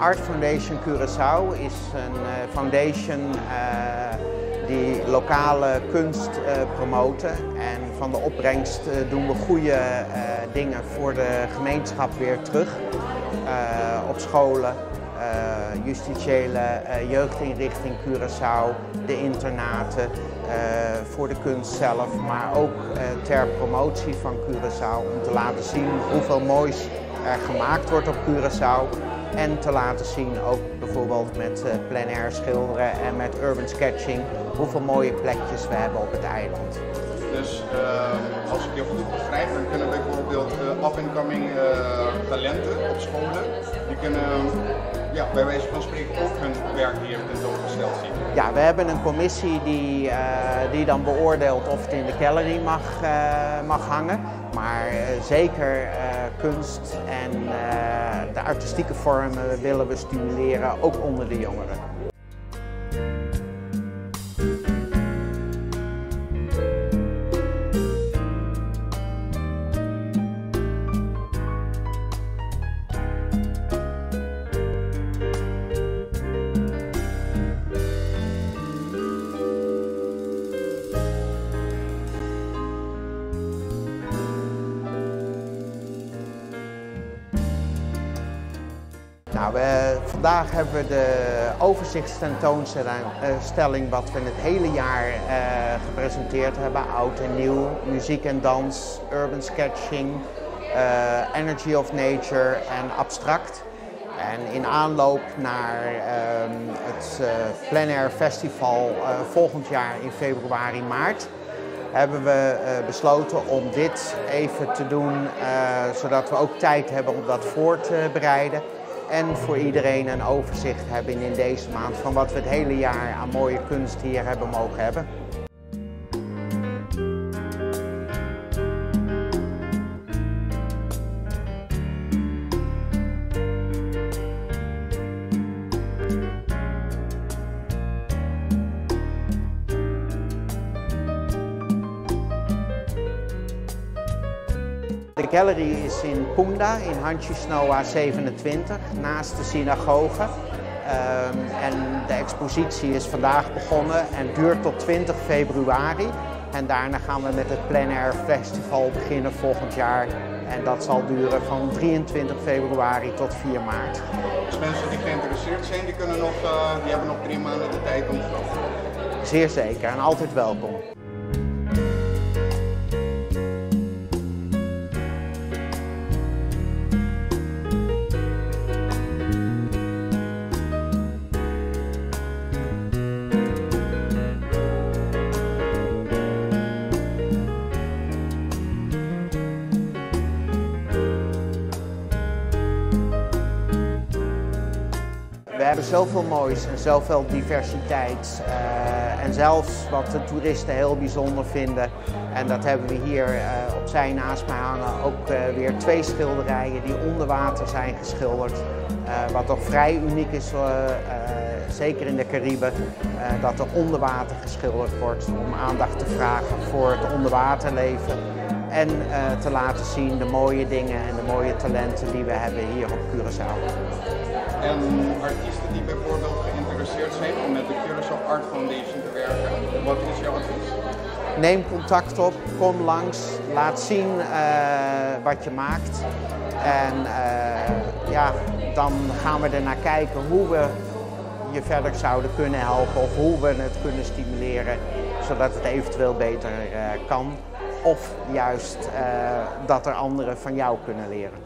Art Foundation Curaçao is een foundation die lokale kunst promoten. En van de opbrengst doen we goede dingen voor de gemeenschap weer terug. Op scholen, justitiële jeugdinrichting Curaçao, de internaten, voor de kunst zelf, maar ook ter promotie van Curaçao om te laten zien hoeveel moois er gemaakt wordt op Curaçao. En te laten zien, ook bijvoorbeeld met plein air schilderen en met urban sketching, hoeveel mooie plekjes we hebben op het eiland. Dus als ik je goed begrijp, dan kunnen bijvoorbeeld up-and-coming talenten op scholen, die kunnen bij wijze van spreken ook hun werk hier tentoongesteld zien. Ja, we hebben een commissie die dan beoordeelt of het in de gallery mag hangen. Maar zeker kunst en de artistieke vormen willen we stimuleren, ook onder de jongeren. Nou, vandaag hebben we de overzichtstentoonstelling wat we het hele jaar gepresenteerd hebben. Oud en nieuw, muziek en dans, urban sketching, energy of nature en abstract. En in aanloop naar het plein air festival volgend jaar in februari, maart hebben we besloten om dit even te doen, zodat we ook tijd hebben om dat voor te bereiden. En voor iedereen een overzicht hebben in deze maand van wat we het hele jaar aan mooie kunst hier hebben mogen hebben. De gallery is in Punda, in Handjesnoa 27, naast de synagoge. En de expositie is vandaag begonnen en duurt tot 20 februari. En daarna gaan we met het plein air festival beginnen volgend jaar. En dat zal duren van 23 februari tot 4 maart. Dus mensen die geïnteresseerd zijn, die hebben nog 3 maanden de tijd om te komen. Zeer zeker en altijd welkom. We hebben zoveel moois en zoveel diversiteit en zelfs wat de toeristen heel bijzonder vinden. En dat hebben we hier opzij naast mij hangen ook weer 2 schilderijen die onder water zijn geschilderd. Wat toch vrij uniek is, zeker in de Cariben, dat er onder water geschilderd wordt om aandacht te vragen voor het onderwaterleven. En te laten zien de mooie dingen en de mooie talenten die we hebben hier op Curaçao. En artiesten die bijvoorbeeld geïnteresseerd zijn om met de Curaçao Art Foundation te werken, wat is jouw advies? Neem contact op, kom langs, laat zien wat je maakt. En dan gaan we er naar kijken hoe we je verder zouden kunnen helpen of hoe we het kunnen stimuleren, zodat het eventueel beter kan. Of juist dat er anderen van jou kunnen leren.